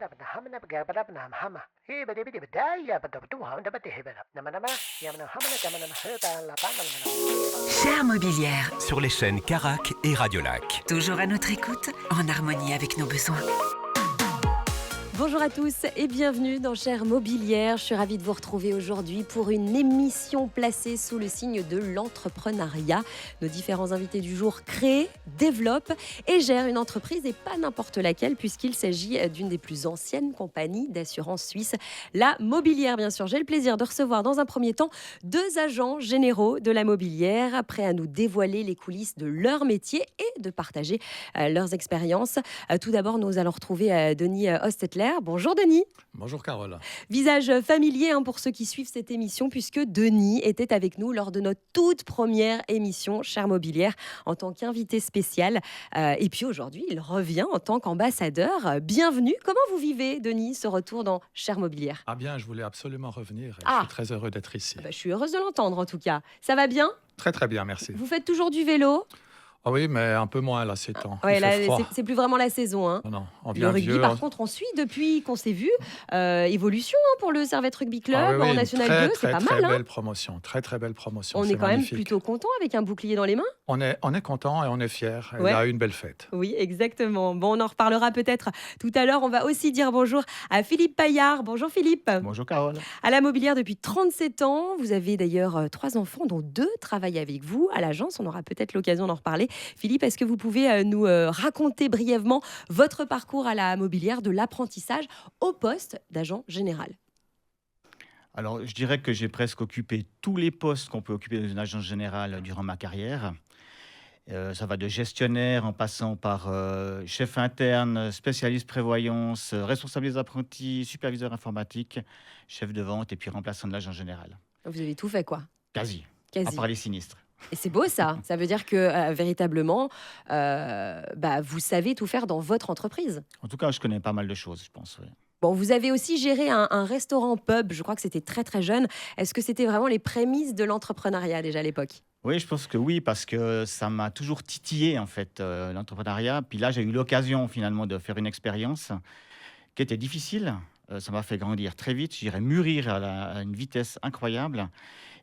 Chère Mobilière, Sur les chaînes Carac et Radiolac. toujours à notre écoute, en harmonie avec nos besoins. Bonjour à tous et bienvenue dans Chère Mobilière. Je suis ravie de vous retrouver aujourd'hui pour une émission placée sous le signe de l'entrepreneuriat. Nos différents invités du jour créent, développent et gèrent une entreprise et pas n'importe laquelle puisqu'il s'agit d'une des plus anciennes compagnies d'assurance suisse, la Mobilière bien sûr. J'ai le plaisir de recevoir dans un premier temps 2 agents généraux de la Mobilière prêts à nous dévoiler les coulisses de leur métier et de partager leurs expériences. Tout d'abord, nous allons retrouver Denis Hostetler. Bonjour Denis. Bonjour Carole. Visage familier pour ceux qui suivent cette émission puisque Denis était avec nous lors de notre toute première émission Chère Mobilière en tant qu'invité spécial. Et puis aujourd'hui, il revient en tant qu'ambassadeur. Bienvenue. Comment vous vivez, Denis, ce retour dans Chère Mobilière ? Ah bien, je voulais absolument revenir. Je suis très heureux d'être ici. Je suis heureuse de l'entendre en tout cas. Ça va bien ? Très très bien, merci. Vous faites toujours du vélo ? Ah oui, mais un peu moins là ces temps. Ouais, Il là, fait froid. c'est plus vraiment la saison. Non, on Le vient rugby, vieux. par contre, on suit depuis qu'on s'est vu. Évolution pour le Servette Rugby Club Ah oui, en oui, National très, 2, c'est très, pas très mal. belle promotion, très très belle promotion. On c'est est quand même magnifique. plutôt content avec un bouclier dans les mains. On est content et on est fiers. Il Ouais. a eu une belle fête. Oui, exactement. Bon, on en reparlera peut-être tout à l'heure. On va aussi dire bonjour à Philippe Paillard. Bonjour Philippe. Bonjour Carole. À la Mobilière depuis 37 ans. Vous avez d'ailleurs 3 enfants, dont 2 travaillent avec vous à l'agence. On aura peut-être l'occasion d'en reparler. Philippe, est-ce que vous pouvez nous raconter brièvement votre parcours à la Mobilière de l'apprentissage au poste d'agent général ? Alors, je dirais que j'ai presque occupé tous les postes qu'on peut occuper dans une agence générale durant ma carrière. Ça va de gestionnaire en passant par chef interne, spécialiste prévoyance, responsable des apprentis, superviseur informatique, chef de vente et puis remplaçant de l'agent général. Vous avez tout fait, quoi. Quasi, Quasi. à part les sinistres. Et c'est beau ça. Ça veut dire que véritablement, vous savez tout faire dans votre entreprise. En tout cas, je connais pas mal de choses, je pense. Oui. Bon, vous avez aussi géré un restaurant pub. Je crois que c'était très très jeune. Est-ce que c'était vraiment les prémices de l'entrepreneuriat déjà à l'époque ? Oui, je pense que oui, parce que ça m'a toujours titillé, en fait, l'entrepreneuriat. Puis là, j'ai eu l'occasion, finalement, de faire une expérience qui était difficile. Ça m'a fait grandir très vite, je dirais mûrir à une vitesse incroyable.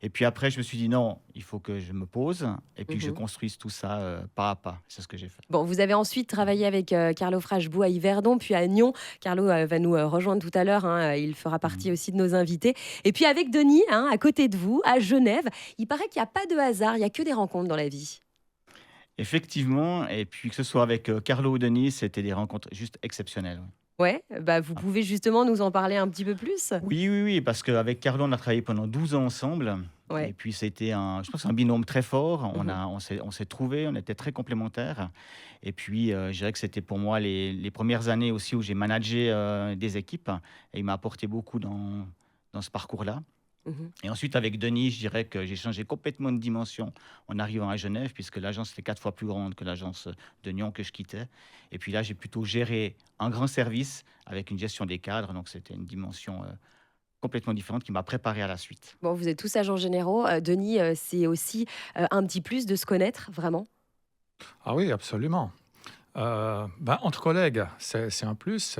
Et puis après, je me suis dit non, il faut que je me pose et puis que je construise tout ça pas à pas. C'est ce que j'ai fait. Bon, vous avez ensuite travaillé avec Carlo Frashbou à Yverdon, puis à Nyon. Carlo va nous rejoindre tout à l'heure. Il fera partie aussi de nos invités. Et puis avec Denis, à côté de vous, à Genève. Il paraît qu'il n'y a pas de hasard, il n'y a que des rencontres dans la vie. Effectivement, et puis que ce soit avec Carlo ou Denis, c'était des rencontres juste exceptionnelles. Ouais, vous pouvez justement nous en parler un petit peu plus ? Oui, parce qu'avec Carlo, on a travaillé pendant 12 ans ensemble. Ouais. Et puis, c'était je pense, un binôme très fort. On s'est trouvés, on était très complémentaires. Et puis, je dirais que c'était pour moi les premières années aussi où j'ai managé des équipes. Et il m'a apporté beaucoup dans ce parcours-là. Et ensuite, avec Denis, je dirais que j'ai changé complètement de dimension en arrivant à Genève, puisque l'agence était 4 fois plus grande que l'agence de Nyon que je quittais. Et puis là, j'ai plutôt géré un grand service avec une gestion des cadres. Donc, c'était une dimension complètement différente qui m'a préparé à la suite. Bon, vous êtes tous agents généraux. Denis, c'est aussi un petit plus de se connaître, vraiment ? Ah oui, absolument. Entre collègues, c'est un plus.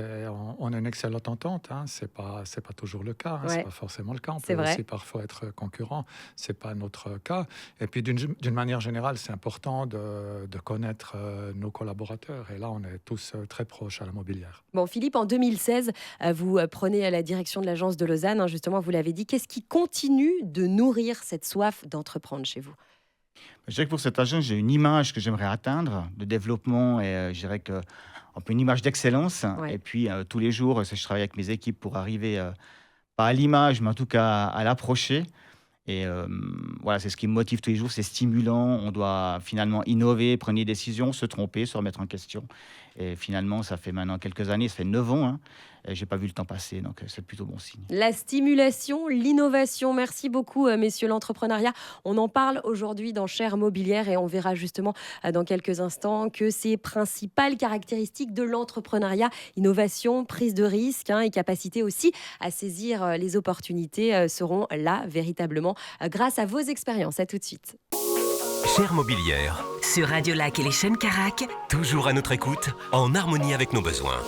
On a une excellente entente. C'est pas toujours le cas. Ouais. C'est pas forcément le cas. On C'est peut vrai. aussi parfois être concurrent. C'est pas notre cas. Et puis d'une manière générale, c'est important de connaître nos collaborateurs. Et là, on est tous très proches à la Mobilière. Bon, Philippe, en 2016, vous prenez la direction de l'agence de Lausanne. Justement, vous l'avez dit. Qu'est-ce qui continue de nourrir cette soif d'entreprendre chez vous ? Je dirais que pour cette agence, j'ai une image que j'aimerais atteindre de développement et je dirais que un peu une image d'excellence. Ouais. Et puis tous les jours, je travaille avec mes équipes pour arriver pas à l'image, mais en tout cas à l'approcher. Et voilà, c'est ce qui me motive tous les jours, c'est stimulant. On doit finalement innover, prendre des décisions, se tromper, se remettre en question. Et finalement, ça fait maintenant quelques années, ça fait 9 ans. Et j'ai pas vu le temps passer, donc c'est plutôt bon signe. La stimulation, l'innovation. Merci beaucoup, messieurs l'entrepreneuriat. On en parle aujourd'hui dans Chère Mobilière et on verra justement dans quelques instants que ces principales caractéristiques de l'entrepreneuriat, innovation, prise de risque et capacité aussi à saisir les opportunités seront là véritablement grâce à vos expériences. À tout de suite. Chère Mobilière, Sur Radiolac et les chaînes Carac, toujours à notre écoute, en harmonie avec nos besoins.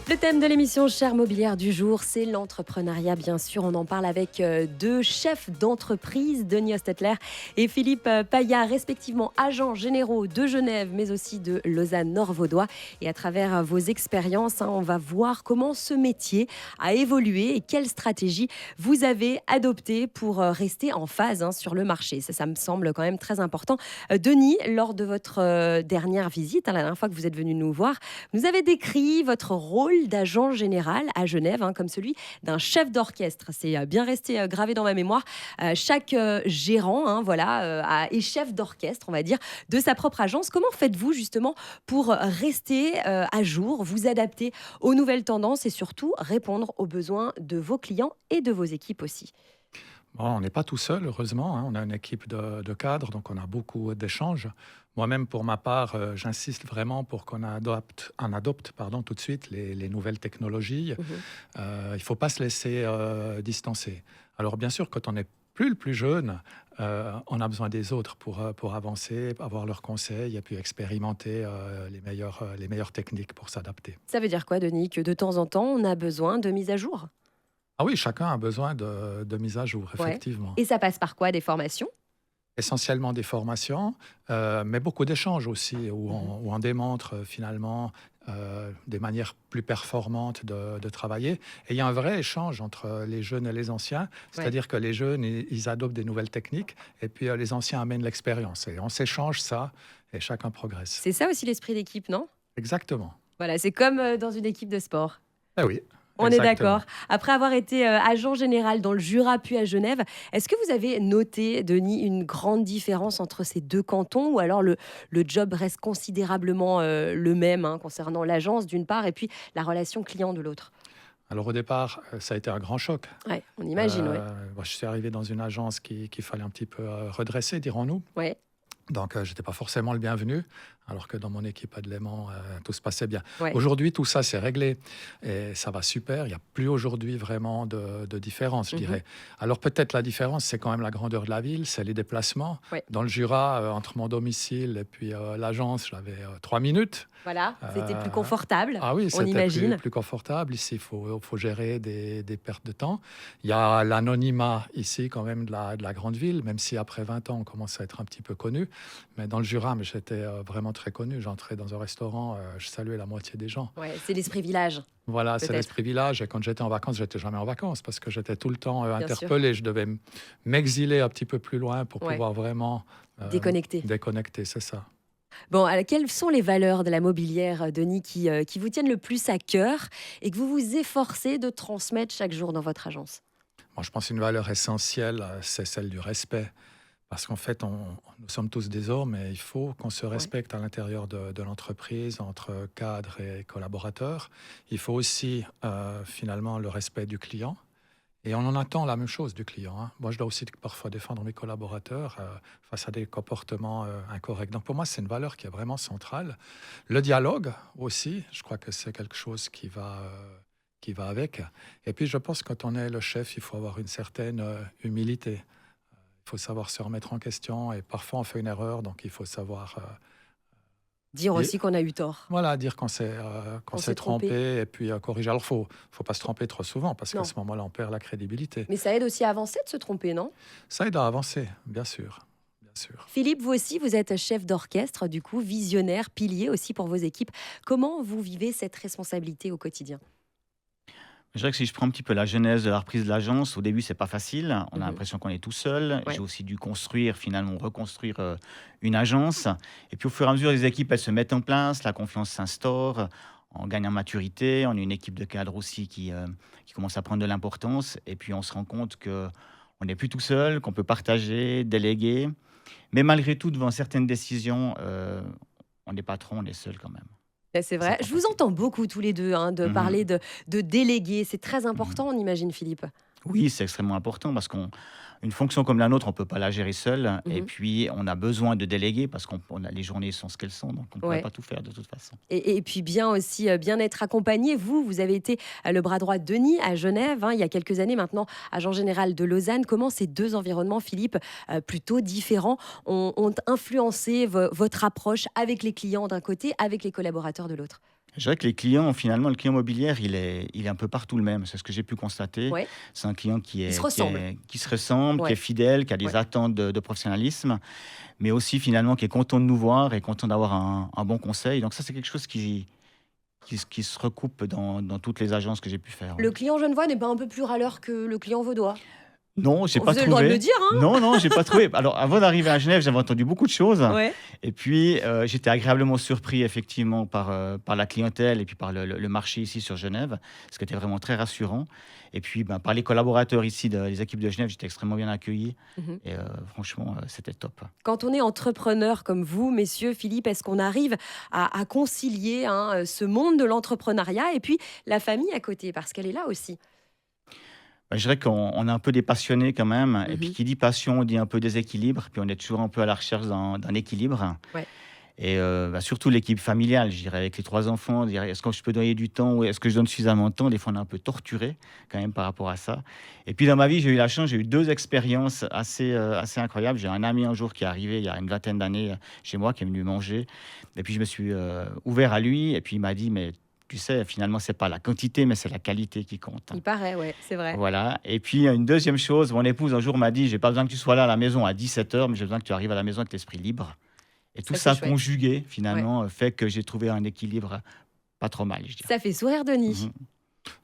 Le thème de l'émission Chère Mobilière du jour, c'est l'entrepreneuriat, bien sûr. On en parle avec deux chefs d'entreprise, Denis Hostetler et Philippe Payat, respectivement agents généraux de Genève, mais aussi de Lausanne-Nord-Vaudois. Et à travers vos expériences, on va voir comment ce métier a évolué et quelles stratégies vous avez adoptées pour rester en phase sur le marché. Ça me semble quand même très important. Denis, lors de votre dernière visite, la dernière fois que vous êtes venu nous voir, vous avez décrit votre rôle d'agent général à Genève, comme celui d'un chef d'orchestre. C'est bien resté gravé dans ma mémoire. Chaque gérant est chef d'orchestre, on va dire, de sa propre agence. Comment faites-vous justement pour rester à jour, vous adapter aux nouvelles tendances et surtout répondre aux besoins de vos clients et de vos équipes aussi? Bon, on n'est pas tout seul, heureusement. On a une équipe de cadres, donc on a beaucoup d'échanges. Moi-même, pour ma part, j'insiste vraiment pour qu'on adopte tout de suite les nouvelles technologies. Il ne faut pas se laisser distancer. Alors, bien sûr, quand on est le plus jeune, on a besoin des autres pour avancer, avoir leurs conseils et puis expérimenter les meilleures techniques pour s'adapter. Ça veut dire quoi, Denis? Que de temps en temps, on a besoin de mise à jour? Ah oui, chacun a besoin de mise à jour, effectivement. Et ça passe par quoi? Des formations? Essentiellement des formations, mais beaucoup d'échanges aussi, où on démontre finalement des manières plus performantes de travailler. Et il y a un vrai échange entre les jeunes et les anciens, c'est-à-dire que les jeunes, ils adoptent des nouvelles techniques, et puis les anciens amènent l'expérience. Et on s'échange ça, et chacun progresse. C'est ça aussi l'esprit d'équipe, non? Exactement. Voilà, c'est comme dans une équipe de sport. Eh oui. On Exactement. est d'accord. Après avoir été agent général dans le Jura puis à Genève, est-ce que vous avez noté, Denis, une grande différence entre ces deux cantons, ou alors le job reste considérablement le même concernant l'agence d'une part et puis la relation client de l'autre? Alors au départ, ça a été un grand choc. Ouais, on imagine, Je suis arrivé dans une agence qu'il fallait un petit peu redresser, dirons-nous. Ouais. Donc, je n'étais pas forcément le bienvenu, alors que dans mon équipe à de Léman, tout se passait bien. Ouais. Aujourd'hui, tout ça, c'est réglé et ça va super. Il n'y a plus aujourd'hui vraiment de différence, je dirais. Alors, peut-être la différence, c'est quand même la grandeur de la ville, c'est les déplacements. Ouais. Dans le Jura, entre mon domicile et puis l'agence, j'avais 3 minutes. Voilà, c'était plus confortable, Ah oui, on c'était imagine. plus confortable. Ici, il faut gérer des pertes de temps. Il y a l'anonymat ici, quand même, de la grande ville, même si après 20 ans, on commence à être un petit peu connu. Mais dans le Jura, j'étais vraiment très connu. J'entrais dans un restaurant, je saluais la moitié des gens. Ouais, c'est l'esprit village. Voilà, c'est peut-être. l'esprit village. Et quand j'étais en vacances, j'étais jamais en vacances parce que j'étais tout le temps Bien interpellé. Je devais m'exiler un petit peu plus loin pour Ouais. pouvoir vraiment Déconnecté. déconnecter, c'est ça. Bon, alors, quelles sont les valeurs de la mobilière, Denis, qui vous tiennent le plus à cœur et que vous vous efforcez de transmettre chaque jour dans votre agence? Moi, je pense qu'une valeur essentielle, c'est celle du respect. Parce qu'en fait, nous sommes tous des hommes et il faut qu'on se respecte à l'intérieur de l'entreprise, entre cadres et collaborateurs. Il faut aussi, finalement, le respect du client. Et on en attend la même chose du client. Moi, je dois aussi parfois défendre mes collaborateurs face à des comportements incorrects. Donc, pour moi, c'est une valeur qui est vraiment centrale. Le dialogue aussi, je crois que c'est quelque chose qui va avec. Et puis, je pense que quand on est le chef, il faut avoir une certaine humilité. Il faut savoir se remettre en question et parfois on fait une erreur, donc il faut savoir Dire aussi qu'on a eu tort. dire qu'on s'est trompé et puis corriger. Alors faut pas se tromper trop souvent parce Non. qu'à ce moment-là on perd la crédibilité. Mais ça aide aussi à avancer de se tromper, non? Ça aide à avancer, bien sûr. Philippe, vous aussi, vous êtes chef d'orchestre, du coup, visionnaire, pilier aussi pour vos équipes. Comment vous vivez cette responsabilité au quotidien? Je dirais que si je prends un petit peu la genèse de la reprise de l'agence, au début, c'est pas facile. On a l'impression qu'on est tout seul. Ouais. J'ai aussi dû reconstruire une agence. Et puis, au fur et à mesure, les équipes, elles se mettent en place, la confiance s'instaure, on gagne en maturité. On a une équipe de cadres aussi qui commence à prendre de l'importance. Et puis, on se rend compte qu'on n'est plus tout seul, qu'on peut partager, déléguer. Mais malgré tout, devant certaines décisions, on n'est pas trop, on est seul quand même. C'est vrai. Je vous entends beaucoup tous les deux de parler de déléguer. C'est très important, on imagine, Philippe. Oui, c'est extrêmement important parce qu'une fonction comme la nôtre, on ne peut pas la gérer seul. Et puis, on a besoin de déléguer parce que les journées sont ce qu'elles sont. Donc, on ne pourrait pas tout faire de toute façon. Et puis, bien être accompagné. Vous avez été le bras droit de Denis à Genève, il y a quelques années maintenant, agent général de Lausanne. Comment ces deux environnements, Philippe, plutôt différents, ont influencé votre approche avec les clients d'un côté, avec les collaborateurs de l'autre? Je dirais que les clients, finalement, le client mobilier, il est un peu partout le même. C'est ce que j'ai pu constater. Ouais. C'est un client Qui se ressemble. qui se ressemble, Ouais. qui est fidèle, qui a des Ouais. attentes de professionnalisme, mais aussi finalement qui est content de nous voir et content d'avoir un bon conseil. Donc ça, c'est quelque chose qui se recoupe dans toutes les agences que j'ai pu faire. Le client genevois n'est pas un peu plus râleur que le client vaudois? Non, j'ai Vous pas avez le droit de trouvé. le dire, hein? Non, j'ai pas trouvé. Alors, avant d'arriver à Genève, j'avais entendu beaucoup de choses. Ouais. Et puis, j'étais agréablement surpris, effectivement, par la clientèle et puis par le marché ici sur Genève, ce qui était vraiment très rassurant. Et puis, par les collaborateurs ici, des équipes de Genève, j'étais extrêmement bien accueilli. Mhm. Et franchement, c'était top. Quand on est entrepreneur comme vous, messieurs, Philippe, est-ce qu'on arrive à concilier ce monde de l'entrepreneuriat et puis la famille à côté? Parce qu'elle est là aussi. Je dirais qu'on est un peu des passionnés quand même. Et puis, Mhm. qui dit passion, dit un peu déséquilibre. Puis, on est toujours un peu à la recherche d'un équilibre. Ouais. Et surtout l'équipe familiale, je dirais, avec les 3 enfants, je dirais, est-ce que je peux donner du temps ou est-ce que je donne suffisamment de temps? Des fois, on est un peu torturé quand même par rapport à ça. Et puis, dans ma vie, j'ai eu la chance, j'ai eu 2 expériences assez incroyables. J'ai un ami un jour qui est arrivé il y a une vingtaine d'années chez moi, qui est venu manger. Et puis, je me suis ouvert à lui. Et puis, il m'a dit, mais tu sais, finalement, c'est pas la quantité, mais c'est la qualité qui compte. Il paraît, ouais, c'est vrai. Voilà. Et puis, une deuxième chose, mon épouse un jour m'a dit, j'ai pas besoin que tu sois là à la maison à 17h, mais j'ai besoin que tu arrives à la maison avec l'esprit libre. Et tout Ça, ça c'est chouette. conjugué, finalement, fait que j'ai trouvé un équilibre pas trop mal, je dirais. Ça fait sourire Denis.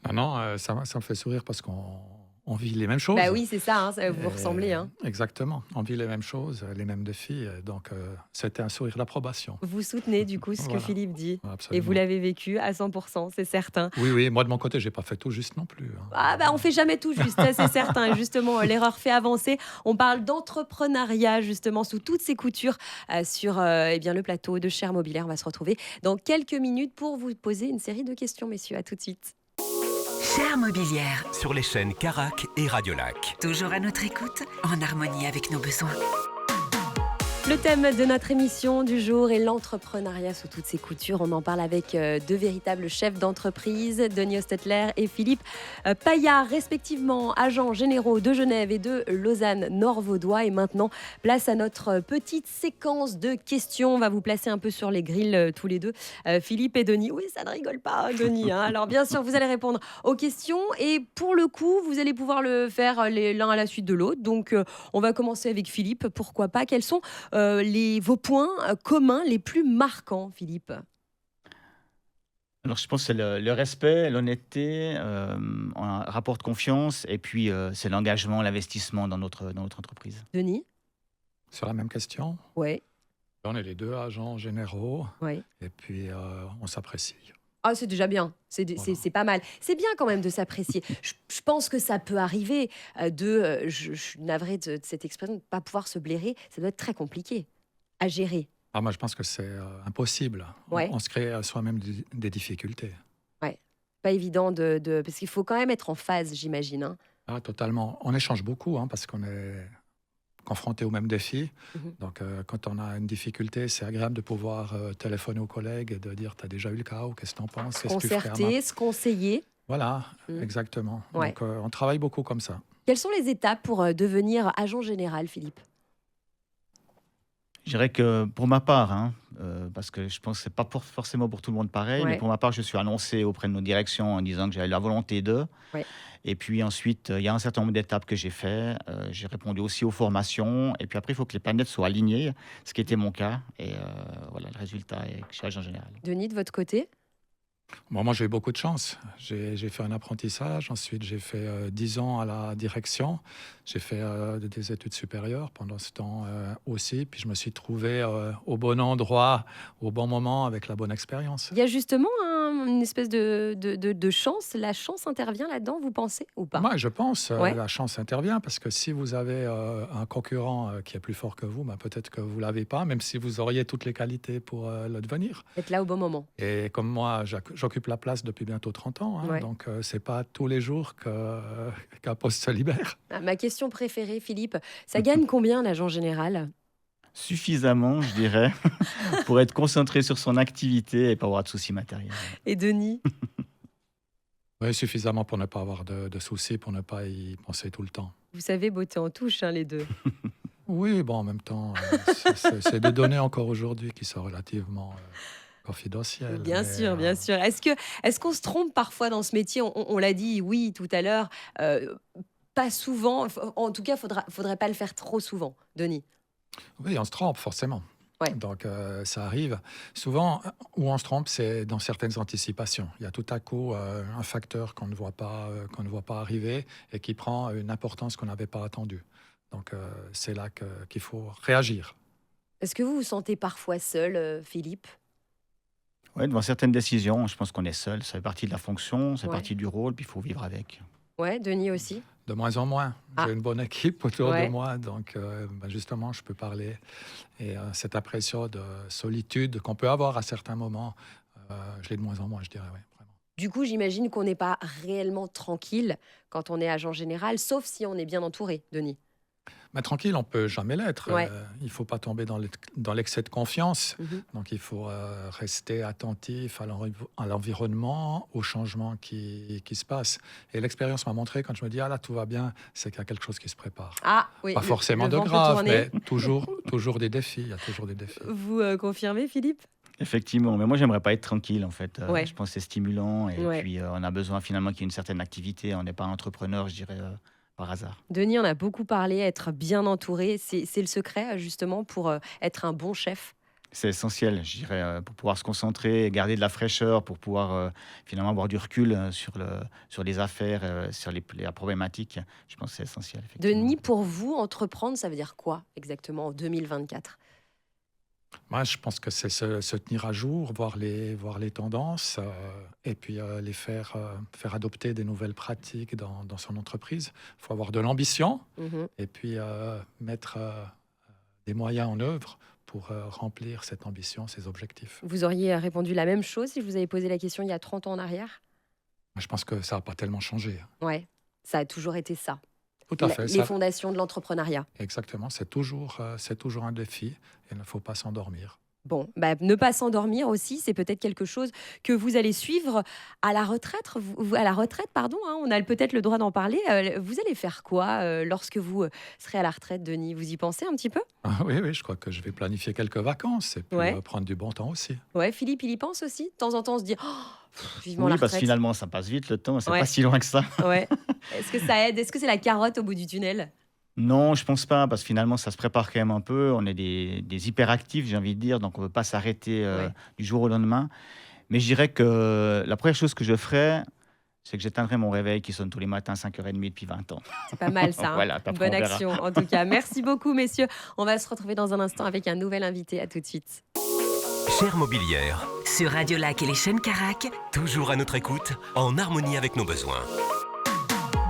Mhm. Non, ça me fait sourire parce qu'on vit les mêmes choses. Bah oui, c'est ça, vous vous Et- ressemblez. Hein. Exactement. On vit les mêmes choses, les mêmes défis. Donc, c'était un sourire d'approbation. Vous soutenez du coup ce que Voilà. Philippe dit. Et Absolument. vous l'avez vécu à 100%, c'est certain. Oui, moi de mon côté, j'ai pas fait tout juste non plus. Hein. Ah bah on fait jamais tout juste, ça, c'est certain. Et justement, l'erreur fait avancer. On parle d'entrepreneuriat justement sous toutes ses coutures sur le plateau de Cher Mobilière. On va se retrouver dans quelques minutes pour vous poser une série de questions, messieurs. À tout de suite. Cher Mobilière, Sur les chaînes Carac et Radiolac. toujours à notre écoute, en harmonie avec nos besoins. Le thème de notre émission du jour est l'entrepreneuriat sous toutes ses coutures. On en parle avec 2 véritables chefs d'entreprise, Denis Hostetler et Philippe Paillard, respectivement agents généraux de Genève et de Lausanne-Nord-Vaudois. Et maintenant, place à notre petite séquence de questions. On va vous placer un peu sur les grilles tous les deux, Philippe et Denis. Oui, ça ne rigole pas, Denis. Hein. Alors bien sûr, vous allez répondre aux questions et pour le coup, vous allez pouvoir le faire l'un à la suite de l'autre. Donc, on va commencer avec Philippe. Pourquoi pas? Quels sont vos points communs les plus marquants, Philippe? Alors, je pense que c'est le respect, l'honnêteté, un rapport de confiance, et puis c'est l'engagement, l'investissement dans notre entreprise. Denis? Sur la même question, Ouais, on est les 2 agents généraux ouais. et puis on s'apprécie. Ah, c'est déjà bien, Voilà. c'est pas mal. C'est bien quand même de s'apprécier. Je pense que ça peut arriver je suis navrée de cette expression, de ne pas pouvoir se blairer. Ça doit être très compliqué à gérer. Ah, moi, je pense que c'est impossible. Ouais. On se crée à soi-même des difficultés. Pas évident parce qu'il faut quand même être en phase, j'imagine. Hein. Ah, totalement. On échange beaucoup parce qu'on est confronté aux mêmes défis. Mhm. Donc, quand on a une difficulté, c'est agréable de pouvoir téléphoner aux collègues et de dire « tu as déjà eu le cas » ou « qu'est-ce que tu en penses ?» Qu'est-ce que tu ferais à ma- Concerter, se conseiller. Voilà, Mhm. exactement. Ouais. Donc, on travaille beaucoup comme ça. Quelles sont les étapes pour devenir agent général, Philippe? Je dirais que pour ma part, parce que je pense que ce n'est pas forcément pour tout le monde pareil, Ouais. mais pour ma part, je suis annoncé auprès de nos directions en disant que j'avais la volonté de. Ouais. Et puis ensuite, il y a un certain nombre d'étapes que j'ai fait. J'ai répondu aussi aux formations. Et puis après, il faut que les planètes soient alignées, ce qui était mon cas. Et voilà, le résultat est que je suis agent général. Denis, de votre côté? Bon, moi, j'ai eu beaucoup de chance. J'ai fait un apprentissage. Ensuite, j'ai fait 10 ans à la direction. J'ai fait des études supérieures pendant ce temps aussi. Puis, je me suis trouvé au bon endroit, au bon moment, avec la bonne expérience. Il y a justement une espèce de chance. La chance intervient là-dedans, vous pensez, ou pas? Moi, je pense Ouais. la chance intervient parce que si vous avez un concurrent qui est plus fort que vous, peut-être que vous ne l'avez pas, même si vous auriez toutes les qualités pour le devenir. Être là au bon moment. Et comme moi, j'occupe la place depuis bientôt 30 ans, Ouais. donc ce n'est pas tous les jours qu'un poste se libère. Ah, ma question préférée, Philippe, ça gagne combien l'agent général? Suffisamment, je dirais, pour être concentré sur son activité et pas avoir de soucis matériels. Et Denis? Oui, suffisamment pour ne pas avoir de soucis, pour ne pas y penser tout le temps. Vous savez, beauté en touche, les deux. Oui, bon, en même temps, c'est des données encore aujourd'hui qui sont relativement confidentiel. Bien mais, sûr, bien sûr. Est-ce qu'on se trompe parfois dans ce métier? On l'a dit, oui, tout à l'heure. Pas souvent. En tout cas, faudrait pas le faire trop souvent, Denis. Oui, on se trompe forcément. Ouais. Donc, ça arrive. Souvent, où on se trompe, c'est dans certaines anticipations. Il y a tout à coup un facteur qu'on ne voit pas arriver et qui prend une importance qu'on n'avait pas attendue. Donc, c'est là qu'il faut réagir. Est-ce que vous vous sentez parfois seul, Philippe? Ouais, devant certaines décisions, je pense qu'on est seul. Ça fait partie de la fonction, ça fait Ouais. partie du rôle, puis il faut vivre avec. Ouais, Denis aussi. De moins en moins. Ah. J'ai une bonne équipe autour Ouais. de moi, donc justement, je peux parler. Et cette impression de solitude qu'on peut avoir à certains moments, je l'ai de moins en moins, je dirais, oui, vraiment. Du coup, j'imagine qu'on n'est pas réellement tranquille quand on est agent général, sauf si on est bien entouré, Denis. Mais tranquille, on peut jamais l'être. Ouais. Il ne faut pas tomber dans l'excès de confiance. Mhm. Donc, il faut rester attentif à l'environnement, aux changements qui se passent. Et l'expérience m'a montré, quand je me dis, ah là, tout va bien, c'est qu'il y a quelque chose qui se prépare. Ah oui, Pas forcément le de vent peut grave, tourner. mais toujours des défis. Il y a toujours des défis. Vous confirmez, Philippe? Effectivement, mais moi j'aimerais pas être tranquille en fait. Ouais. Je pense que c'est stimulant et Ouais. puis on a besoin finalement qu'il y ait une certaine activité. On n'est pas entrepreneur, je dirais, par hasard. Denis, on a beaucoup parlé, être bien entouré, c'est le secret justement pour être un bon chef. C'est essentiel, je dirais, pour pouvoir se concentrer, garder de la fraîcheur, pour pouvoir finalement avoir du recul sur les affaires, sur la problématique. Je pense que c'est essentiel, effectivement. Denis, pour vous, entreprendre, ça veut dire quoi exactement en 2024? Moi, je pense que c'est se tenir à jour, voir les tendances et puis faire adopter des nouvelles pratiques dans son entreprise. Il faut avoir de l'ambition Mhm. et puis mettre des moyens en œuvre pour remplir cette ambition, ces objectifs. Vous auriez répondu la même chose si je vous avais posé la question il y a 30 ans en arrière? Moi, je pense que ça n'a pas tellement changé. Ouais, ça a toujours été ça. Tout à fait. Les Ça, fondations de l'entrepreneuriat. exactement. C'est toujours un défi et il ne faut pas s'endormir. Bon, bah, ne pas s'endormir aussi, c'est peut-être quelque chose que vous allez suivre à la retraite. À la retraite, pardon, hein, on a peut-être le droit d'en parler. Vous allez faire quoi lorsque vous serez à la retraite, Denis? Vous y pensez un petit peu? Ah oui, je crois que je vais planifier quelques vacances et puis Ouais. prendre du bon temps aussi. Ouais, Philippe, il y pense aussi. De temps en temps, on se dit oh, vivement Oui, la parce que retraite. finalement ça passe vite le temps, c'est Ouais. pas si loin que ça. Ouais. Est-ce que ça aide? Est-ce que c'est la carotte au bout du tunnel? Non, je pense pas, parce que finalement, ça se prépare quand même un peu. On est des hyperactifs, j'ai envie de dire, donc on ne peut pas s'arrêter Ouais. du jour au lendemain. Mais je dirais que la première chose que je ferais, c'est que j'éteindrais mon réveil qui sonne tous les matins à 5h30 depuis 20 ans. C'est pas mal ça. Hein. Voilà, Une après, bonne on verra. action en tout cas. Merci beaucoup, messieurs. On va se retrouver dans un instant avec un nouvel invité. À tout de suite. Chère Mobilière, Sur Radio Lac et les chaînes Carac, toujours à notre écoute, en harmonie avec nos besoins.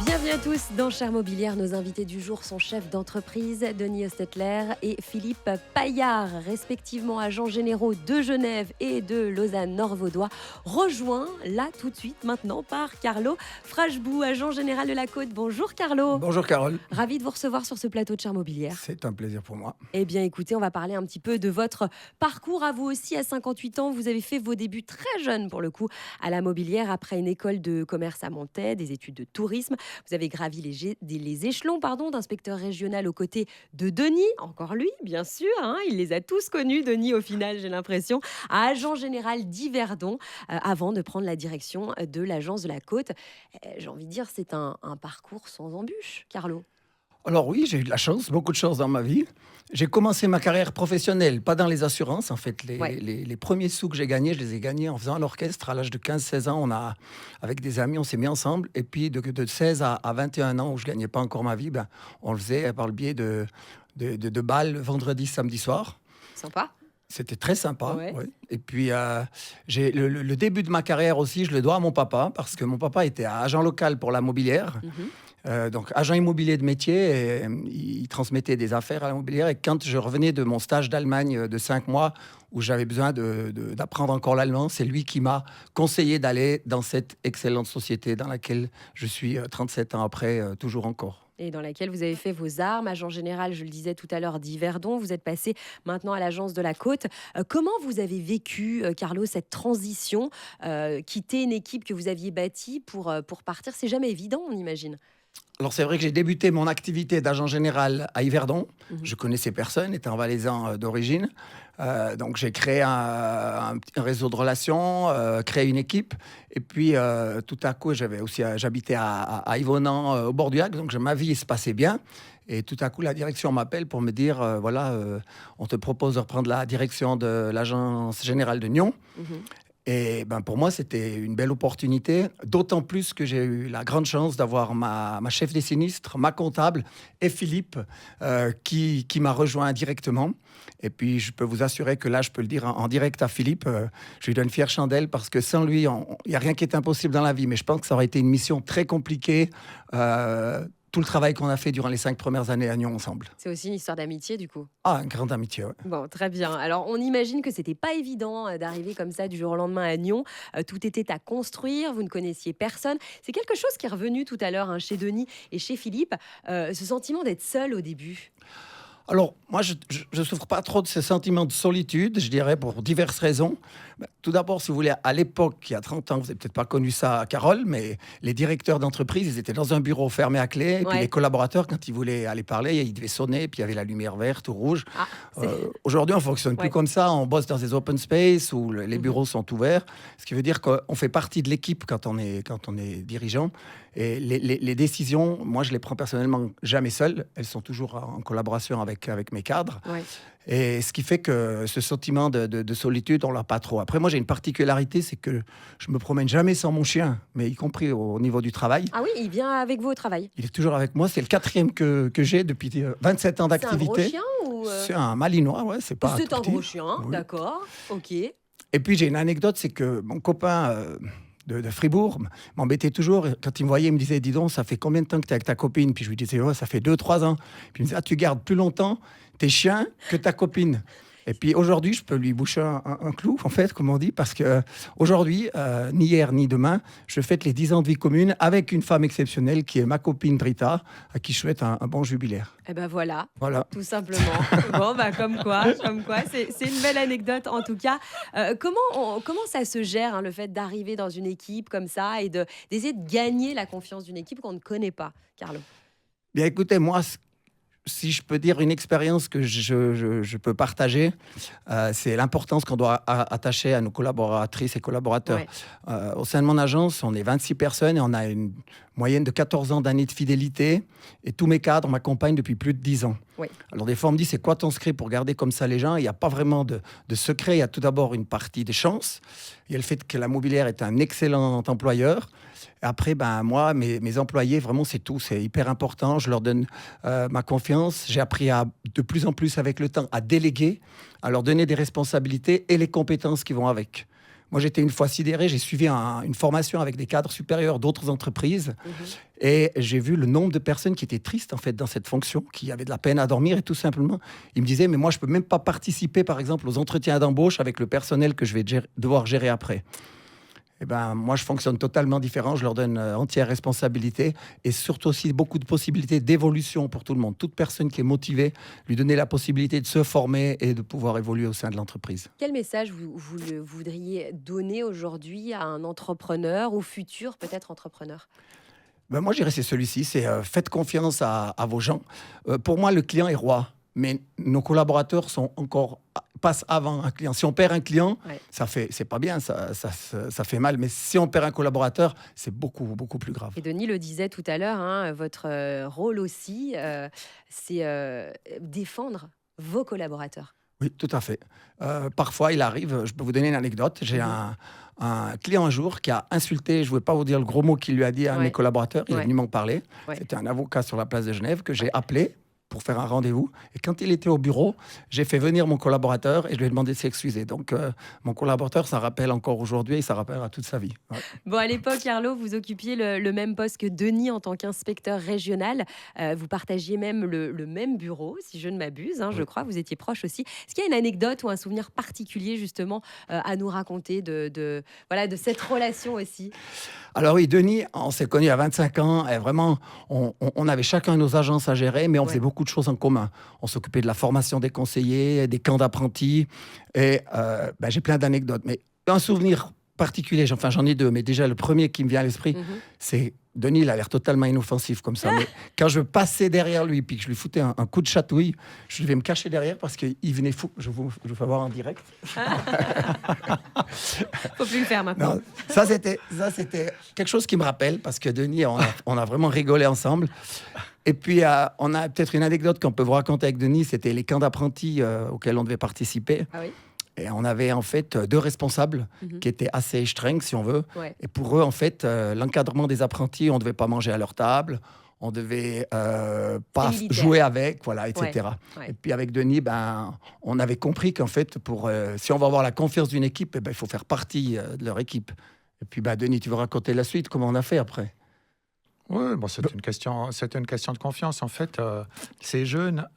Bienvenue à tous dans Chère Mobilière. Nos invités du jour sont chefs d'entreprise, Denis Ostetler et Philippe Paillard, respectivement agents généraux de Genève et de Lausanne-Nord-Vaudois, rejoints là tout de suite maintenant par Carlo Frachbou, agent général de la Côte. Bonjour Carlo. Bonjour Carole, Ravi de vous recevoir sur ce plateau de Chère Mobilière. c'est un plaisir pour moi. Eh bien écoutez, on va parler un petit peu de votre parcours à vous aussi. À 58 ans, vous avez fait vos débuts très jeunes pour le coup à la Mobilière après une école de commerce à Montaix, des études de tourisme. Vous avez gravi les échelons d'inspecteur régional aux côtés de Denis, encore lui, bien sûr. Hein, il les a tous connus, Denis, au final, j'ai l'impression, à agent général d'Yverdon, avant de prendre la direction de l'agence de la Côte. J'ai envie de dire, c'est un parcours sans embûche, Carlo. Alors oui, j'ai eu de la chance, beaucoup de chance dans ma vie. J'ai commencé ma carrière professionnelle, pas dans les assurances. En fait, Ouais. les premiers sous que j'ai gagnés, je les ai gagnés en faisant un orchestre. À l'âge de 15-16 ans, avec des amis, on s'est mis ensemble. Et puis de 16 à 21 ans, où je ne gagnais pas encore ma vie, on le faisait par le biais de balles vendredi, samedi soir. Sympa. C'était très sympa. Ouais. Ouais. Et puis, j'ai le début de ma carrière aussi, je le dois à mon papa, parce que mon papa était agent local pour la Mobilière. Mhm. Donc, agent immobilier de métier, et, il transmettait des affaires à la Mobilière. Et quand je revenais de mon stage d'Allemagne de 5 mois, où j'avais besoin d'apprendre encore l'allemand, c'est lui qui m'a conseillé d'aller dans cette excellente société dans laquelle je suis 37 ans après, toujours encore. Et dans laquelle vous avez fait vos armes, agent général, je le disais tout à l'heure, d'Yverdon. Vous êtes passé maintenant à l'agence de la Côte. Comment vous avez vécu, Carlo, cette transition, quitter une équipe que vous aviez bâtie pour partir? C'est jamais évident, on imagine. Alors, c'est vrai que j'ai débuté mon activité d'agent général à Yverdon. Je connaissais personne, étant valaisan d'origine. Donc, j'ai créé un réseau de relations, créé une équipe. Et puis, tout à coup, j'habitais à Yvonan, au bord du lac. Donc, ma vie se passait bien. Et tout à coup, la direction m'appelle pour me dire, on te propose de reprendre la direction de l'agence générale de Nyon. Et pour moi, c'était une belle opportunité, d'autant plus que j'ai eu la grande chance d'avoir ma chef des sinistres, ma comptable et Philippe qui m'a rejoint directement. Et puis, je peux vous assurer que là, je peux le dire en direct à Philippe, je lui donne fière chandelle parce que sans lui, il n'y a rien qui est impossible dans la vie. Mais je pense que ça aurait été une mission très compliquée. Tout le travail qu'on a fait durant les 5 premières années à Nyon ensemble. C'est aussi une histoire d'amitié, du coup. Ah, une grande amitié, ouais. Bon, très bien. Alors, on imagine que c'était pas évident d'arriver comme ça du jour au lendemain à Nyon. Tout était à construire, vous ne connaissiez personne. C'est quelque chose qui est revenu tout à l'heure chez Denis et chez Philippe, ce sentiment d'être seul au début. Alors, moi, je ne souffre pas trop de ce sentiment de solitude, je dirais, pour diverses raisons. Tout d'abord, si vous voulez, à l'époque, il y a 30 ans, vous n'avez peut-être pas connu ça, Carole, mais les directeurs d'entreprise, ils étaient dans un bureau fermé à clé. Et puis les collaborateurs, quand ils voulaient aller parler, ils devaient sonner, puis il y avait la lumière verte ou rouge. Aujourd'hui, on ne fonctionne plus comme ça. On bosse dans des open space où les bureaux sont ouverts. Ce qui veut dire qu'on fait partie de l'équipe quand on est dirigeant. Et les décisions, moi, je les prends personnellement jamais seul. Elles sont toujours en collaboration avec mes cadres. Et ce qui fait que ce sentiment de solitude, on l'a pas trop. Après, moi, j'ai une particularité, c'est que je me promène jamais sans mon chien, mais y compris au niveau du travail. Ah oui, il vient avec vous au travail? Il est toujours avec moi. C'est le 4e que j'ai depuis 27 ans d'activité. C'est un gros chien ou C'est un malinois, ouais. C'est pas C'est tout un petit. gros chien, Oui. d'accord. Ok. Et puis, j'ai une anecdote, c'est que mon copain de Fribourg m'embêtait toujours. Quand il me voyait, il me disait, dis donc, ça fait combien de temps que tu es avec ta copine? Puis je lui disais, ça fait 2-3 ans. Puis il me disait, tu gardes plus longtemps tes chiens que ta copine. Et puis aujourd'hui, je peux lui boucher un clou, en fait, comme on dit, parce que aujourd'hui, ni hier ni demain, je fête les 10 ans de vie commune avec une femme exceptionnelle qui est ma copine Brita, à qui je souhaite un bon jubilaire. Et ben voilà, Voilà. tout simplement. Bon, comme quoi, c'est une belle anecdote en tout cas. Comment ça se gère, le fait d'arriver dans une équipe comme ça et d'essayer de gagner la confiance d'une équipe qu'on ne connaît pas, Carlo? Bien, écoutez, moi, si je peux dire une expérience que je peux partager, c'est l'importance qu'on doit attacher à nos collaboratrices et collaborateurs. Au sein de mon agence, on est 26 personnes et on a une moyenne de 14 ans d'années de fidélité. Et tous mes cadres m'accompagnent depuis plus de 10 ans. Alors des fois, on me dit, c'est quoi ton secret pour garder comme ça les gens? Il n'y a pas vraiment de secret. Il y a tout d'abord une partie des chances. Il y a le fait que la Mobilière est un excellent employeur. Et après, moi, mes employés, vraiment, c'est tout. C'est hyper important. Je leur donne ma confiance. J'ai appris de plus en plus avec le temps à déléguer, à leur donner des responsabilités et les compétences qui vont avec. Moi, j'étais une fois sidéré. J'ai suivi une formation avec des cadres supérieurs d'autres entreprises. Et j'ai vu le nombre de personnes qui étaient tristes, en fait, dans cette fonction, qui avaient de la peine à dormir. Et tout simplement, ils me disaient, mais moi, je ne peux même pas participer, par exemple, aux entretiens d'embauche avec le personnel que je vais devoir gérer après. Eh moi, je fonctionne totalement différent. Je leur donne entière responsabilité et surtout aussi beaucoup de possibilités d'évolution pour tout le monde. Toute personne qui est motivée, lui donner la possibilité de se former et de pouvoir évoluer au sein de l'entreprise. Quel message vous voudriez donner aujourd'hui à un entrepreneur ou futur peut-être entrepreneur? Moi, je dirais c'est celui-ci, c'est faites confiance à vos gens. Pour moi, le client est roi, mais nos collaborateurs passent avant un client. Si on perd un client, c'est pas bien, ça fait mal. Mais si on perd un collaborateur, c'est beaucoup, beaucoup plus grave. Et Denis le disait tout à l'heure, votre rôle aussi, c'est défendre vos collaborateurs. Oui, tout à fait. Parfois, il arrive, je peux vous donner une anecdote. J'ai un client un jour qui a insulté, je ne vais pas vous dire le gros mot qu'il lui a dit à mes collaborateurs, il est venu m'en parler. C'était un avocat sur la place de Genève que j'ai appelé pour faire un rendez-vous. Et quand il était au bureau, j'ai fait venir mon collaborateur et je lui ai demandé de s'excuser. Donc, mon collaborateur, ça rappelle encore aujourd'hui et ça rappellera toute sa vie. Bon, à l'époque, Carlo, vous occupiez le même poste que Denis en tant qu'inspecteur régional. Vous partagiez même le même bureau, si je ne m'abuse, je crois. Vous étiez proches aussi. Est-ce qu'il y a une anecdote ou un souvenir particulier, justement, à nous raconter de cette relation aussi? Alors oui, Denis, on s'est connus à 25 ans. Et vraiment, on avait chacun nos agences à gérer, mais on faisait beaucoup de choses en commun. On s'occupait de la formation des conseillers, des camps d'apprentis. Et j'ai plein d'anecdotes. Mais un souvenir particulier, j'en ai deux, mais déjà le premier qui me vient à l'esprit, c'est Denis, il a l'air totalement inoffensif comme ça. Mais quand je passais derrière lui puis que je lui foutais un coup de chatouille, je devais me cacher derrière parce qu'il venait fou. Je vous fais voir en direct. Faut plus le faire maintenant. Non, ça, c'était quelque chose qui me rappelle parce que Denis, on a vraiment rigolé ensemble. Et puis, on a peut-être une anecdote qu'on peut vous raconter avec Denis. C'était les camps d'apprentis auxquels on devait participer. Ah oui. Et on avait en fait deux responsables qui étaient assez streng, si on veut. Ouais. Et pour eux, en fait, l'encadrement des apprentis, on ne devait pas manger à leur table, on devait pas jouer avec, voilà, etc. Ouais. Et puis avec Denis, on avait compris qu'en fait, si on veut avoir la confiance d'une équipe, il faut faire partie de leur équipe. Et puis Denis, tu veux raconter la suite, comment on a fait après? Oui, bon, c'était une question de confiance. En fait, ces jeunes,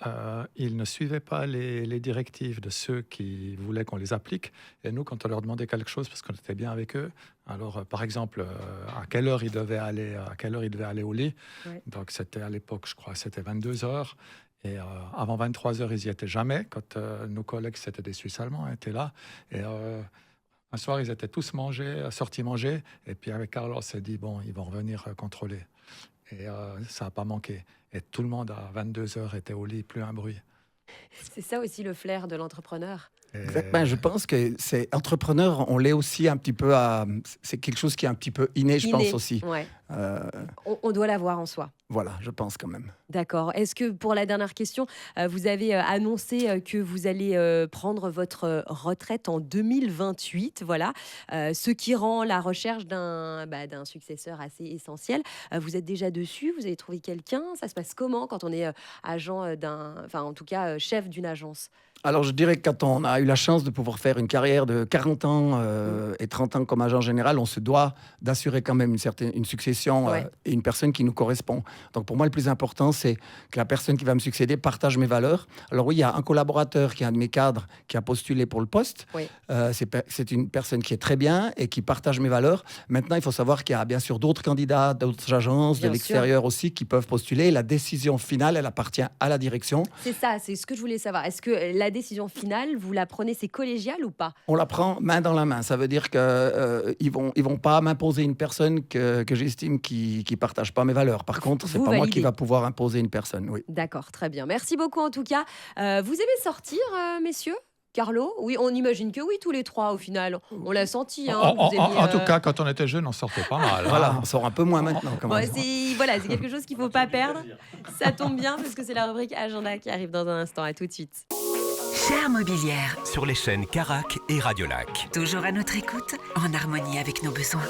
ils ne suivaient pas les directives de ceux qui voulaient qu'on les applique. Et nous, quand on leur demandait quelque chose, parce qu'on était bien avec eux, alors, par exemple, à quelle heure ils devaient aller au lit. Ouais. Donc, c'était à l'époque, je crois, c'était 22 heures. Et avant 23 heures, ils n'y étaient jamais. Quand nos collègues, c'était des Suisses allemands, étaient là. Et un soir, ils étaient tous sortis manger. Et puis avec Carlos, on s'est dit, bon, ils vont revenir contrôler. Et ça n'a pas manqué. Et tout le monde, à 22 heures, était au lit, plus un bruit. C'est ça aussi le flair de l'entrepreneur. Exactement. Je pense que c'est entrepreneur, on l'est aussi un petit peu c'est quelque chose qui est un petit peu inné, je pense aussi. Ouais. On doit l'avoir en soi. Voilà, je pense quand même. D'accord. Est-ce que pour la dernière question, vous avez annoncé que vous allez prendre votre retraite en 2028, voilà, ce qui rend la recherche d'un successeur assez essentiel. Vous êtes déjà dessus, vous avez trouvé quelqu'un. Ça se passe comment quand on est agent en tout cas chef d'une agence? Alors, je dirais que quand on a eu la chance de pouvoir faire une carrière de 40 ans et 30 ans comme agent général, on se doit d'assurer quand même une succession et une personne qui nous correspond. Donc, pour moi, le plus important, c'est que la personne qui va me succéder partage mes valeurs. Alors oui, il y a un collaborateur qui est un de mes cadres qui a postulé pour le poste. Oui. C'est une personne qui est très bien et qui partage mes valeurs. Maintenant, il faut savoir qu'il y a bien sûr d'autres candidats, d'autres agences de l'extérieur aussi qui peuvent postuler. La décision finale, elle appartient à la direction. C'est ça, c'est ce que je voulais savoir. Est-ce que la décision finale, vous la prenez, c'est collégial ou pas? On la prend main dans la main. Ça veut dire qu'ils vont pas m'imposer une personne que j'estime qui partage pas mes valeurs. Par contre, c'est pas moi qui va pouvoir imposer une personne. Oui. D'accord, très bien. Merci beaucoup en tout cas. Vous aimez sortir, messieurs? Carlo? Oui, on imagine que oui, tous les trois au final. On l'a senti. Hein, en tout cas, quand on était jeune, on sortait pas mal. Voilà, on sort un peu moins maintenant. C'est quelque chose qu'il ne faut pas perdre. Ça tombe bien parce que c'est la rubrique Agenda qui arrive dans un instant. À tout de suite. Chère Mobilière, Sur les chaînes Carac et Radiolac. toujours à notre écoute, en harmonie avec nos besoins.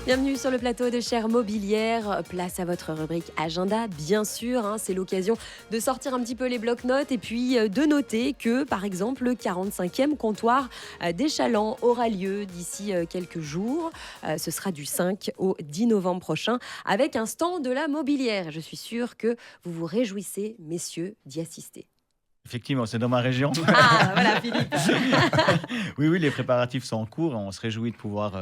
Bienvenue sur le plateau de Chère Mobilière. Place à votre rubrique Agenda, bien sûr. C'est l'occasion de sortir un petit peu les blocs-notes et puis de noter que, par exemple, le 45e comptoir des Chalands aura lieu d'ici quelques jours. Ce sera du 5 au 10 novembre prochain avec un stand de la mobilière. Je suis sûre que vous vous réjouissez, messieurs, d'y assister. Effectivement, c'est dans ma région. Ah, voilà, Philippe. Oui, les préparatifs sont en cours. On se réjouit de pouvoir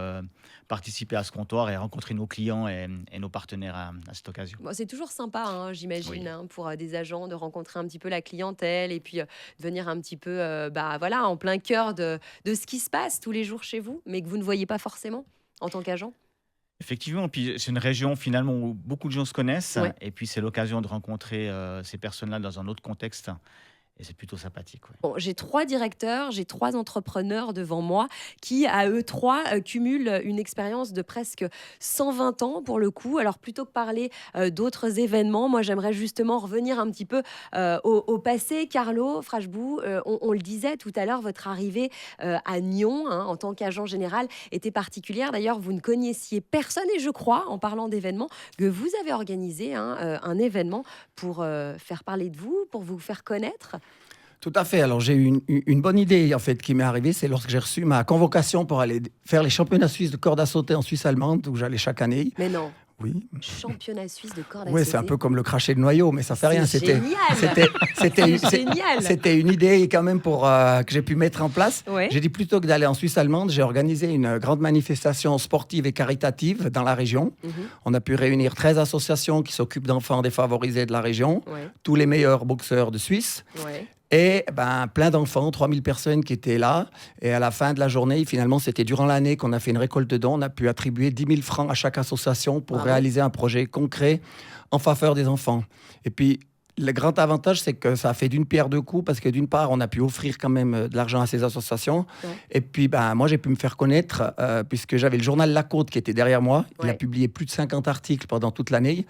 participer à ce comptoir et rencontrer nos clients et nos partenaires à cette occasion. Bon, c'est toujours sympa, j'imagine, Oui. pour des agents de rencontrer un petit peu la clientèle et puis de venir un petit peu en plein cœur de ce qui se passe tous les jours chez vous, mais que vous ne voyez pas forcément en tant qu'agent. Effectivement, puis c'est une région finalement où beaucoup de gens se connaissent. Ouais. Et puis c'est l'occasion de rencontrer ces personnes-là dans un autre contexte. Et c'est plutôt sympathique. Ouais. Bon, j'ai 3 directeurs, j'ai 3 entrepreneurs devant moi qui, à eux 3, cumulent une expérience de presque 120 ans pour le coup. Alors, plutôt que parler d'autres événements, moi, j'aimerais justement revenir un petit peu au passé. Carlo Frashbou, on le disait tout à l'heure, votre arrivée à Nyon en tant qu'agent général était particulière. D'ailleurs, vous ne connaissiez personne et je crois, en parlant d'événements, que vous avez organisé un événement pour faire parler de vous, pour vous faire connaître. Tout à fait. Alors, j'ai eu une bonne idée en fait qui m'est arrivée. C'est lorsque j'ai reçu ma convocation pour aller faire les championnats suisses de corde à sauter en Suisse allemande, où j'allais chaque année. Mais non. Oui. Championnat suisse de corde à Oui, sauter. c'est un peu comme le cracher de noyau, mais ça fait rien. C'est génial. Génial. C'était une idée quand même que j'ai pu mettre en place. Ouais. J'ai dit plutôt que d'aller en Suisse allemande, j'ai organisé une grande manifestation sportive et caritative dans la région. On a pu réunir 13 associations qui s'occupent d'enfants défavorisés de la région, Ouais. tous les meilleurs boxeurs de Suisse. Ouais. Et plein d'enfants, 3000 personnes qui étaient là. Et à la fin de la journée, finalement, c'était durant l'année qu'on a fait une récolte de dons. On a pu attribuer 10 000 francs à chaque association pour réaliser un projet concret en faveur des enfants. Et puis, le grand avantage, c'est que ça a fait d'une pierre deux coups, parce que d'une part, on a pu offrir quand même de l'argent à ces associations. Ouais. Et puis, moi, j'ai pu me faire connaître, puisque j'avais le journal La Côte qui était derrière moi. Il a publié plus de 50 articles pendant toute l'année.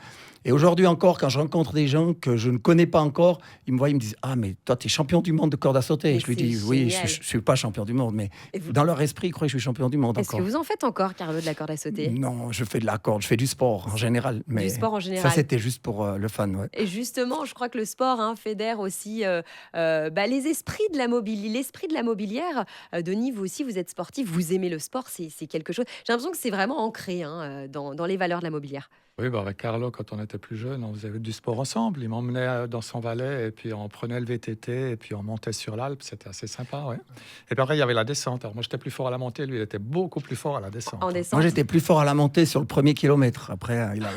Et aujourd'hui encore, quand je rencontre des gens que je ne connais pas encore, ils me voient, ils me disent « Ah, mais toi, tu es champion du monde de corde à sauter ». Je lui dis « Oui, je ne suis pas champion du monde, mais dans leur esprit, ils croient que je suis champion du monde encore. » Est-ce que vous en faites encore, Carlo, de la corde à sauter ? Non, je fais de la corde, je fais du sport en général. Mais du sport en général. Ça, c'était juste pour le fun. Ouais. Et justement, je crois que le sport fédère aussi les esprits de la l'esprit de la mobilière. Denis, vous aussi, vous êtes sportif, vous aimez le sport, c'est quelque chose. J'ai l'impression que c'est vraiment ancré dans les valeurs de la mobilière. Oui, avec Carlo, quand on était plus jeune, on faisait du sport ensemble. Il m'emmenait dans son valet et puis on prenait le VTT et puis on montait sur l'Alpe. C'était assez sympa, ouais. Et puis après, il y avait la descente. Alors moi, j'étais plus fort à la montée. Lui, il était beaucoup plus fort à la descente. En descente. Moi, j'étais plus fort à la montée sur le premier kilomètre. Après, il a...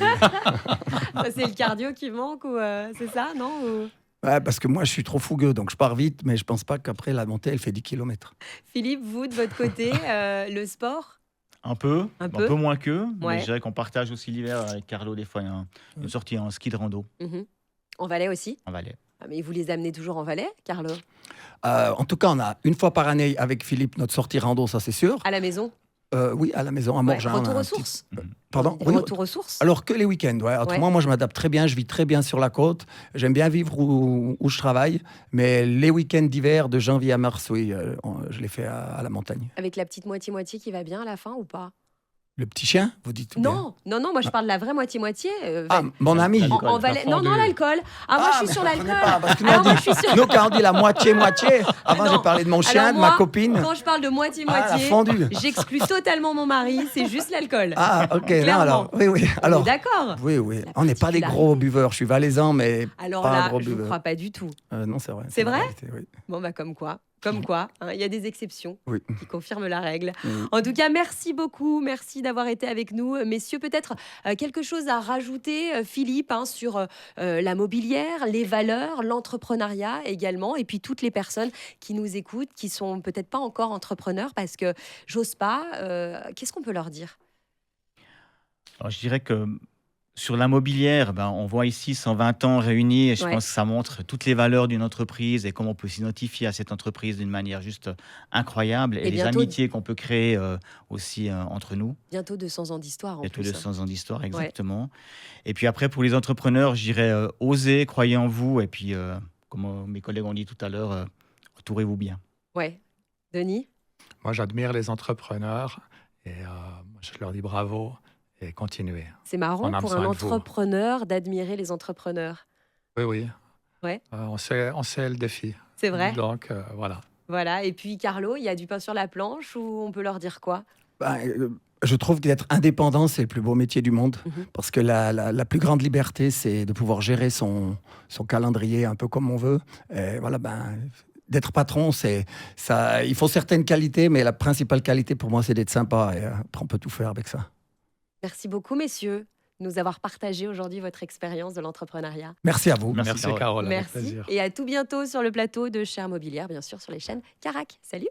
C'est le cardio qui manque ou c'est ça, non ou... Ouais, parce que moi, je suis trop fougueux, donc je pars vite, mais je pense pas qu'après la montée, elle fait 10 km. Philippe, vous, de votre côté, le sport ? Un peu moins qu'eux. Ouais. Mais je dirais qu'on partage aussi l'hiver avec Carlo, des fois, une sortie en ski de rando. En Valais aussi ? En Valais. Mais vous les amenez toujours en Valais, Carlo ? En tout cas, on a une fois par année avec Philippe notre sortie rando, ça c'est sûr. À la maison ? Oui, à la maison, à Morgin. Retour aux sources. Pardon ? Retour aux sources. Alors que les week-ends, ouais. Autrement, moi, je m'adapte très bien. Je vis très bien sur la côte. J'aime bien vivre où je travaille. Mais les week-ends d'hiver, de janvier à mars, oui, je les fais à la montagne. Avec la petite moitié-moitié qui va bien à la fin ou pas ? Le petit chien, vous dites non, moi je parle de la vraie moitié-moitié. Mon ami. En Valais. Non, l'alcool. Moi je suis sur l'alcool. Moi, je suis sur... Nous, quand on dit la moitié-moitié, avant j'ai parlé de mon chien, de ma copine. Quand je parle de moitié-moitié, j'exclus totalement mon mari, c'est juste l'alcool. Ah, ok, non, alors. Oui. Alors, on est d'accord. Oui. On n'est pas des gros buveurs. Je suis valaisan, mais. Alors pas là, gros je ne crois pas du tout. Non, c'est vrai. C'est vrai ? Réalité, oui. Bon, comme quoi. Il y a des exceptions qui confirment la règle. Oui. En tout cas, merci beaucoup. Merci d'avoir été avec nous. Messieurs, peut-être quelque chose à rajouter, Philippe, sur la mobilière, les valeurs, l'entrepreneuriat également, et puis toutes les personnes qui nous écoutent, qui sont peut-être pas encore entrepreneurs parce que j'ose pas. Qu'est-ce qu'on peut leur dire ? Alors, je dirais que sur la mobilière, on voit ici 120 ans réunis et je pense que ça montre toutes les valeurs d'une entreprise et comment on peut s'identifier à cette entreprise d'une manière juste incroyable et les amitiés qu'on peut créer aussi entre nous. Bientôt 200 ans d'histoire en plus. Bientôt 200 ans d'histoire, exactement. Ouais. Et puis après, pour les entrepreneurs, je dirais osez, croyez en vous et puis, comme mes collègues ont dit tout à l'heure, entourez-vous bien. Ouais. Denis ? Moi, j'admire les entrepreneurs et je leur dis bravo. Et continuer. C'est marrant pour un entrepreneur d'admirer les entrepreneurs. Oui. Ouais. On sait le défi. C'est vrai. Donc, voilà. Voilà. Et puis, Carlo, il y a du pain sur la planche ou on peut leur dire quoi ? Je trouve qu'être indépendant, c'est le plus beau métier du monde. Parce que la plus grande liberté, c'est de pouvoir gérer son calendrier un peu comme on veut. Et voilà, d'être patron, c'est ça. Il faut certaines qualités, mais la principale qualité pour moi, c'est d'être sympa. Et après, on peut tout faire avec ça. Merci beaucoup, messieurs, de nous avoir partagé aujourd'hui votre expérience de l'entrepreneuriat. Merci à vous. Merci Carole. Merci. Et à tout bientôt sur le plateau de Cher Mobilière, bien sûr, sur les chaînes Carac. Salut.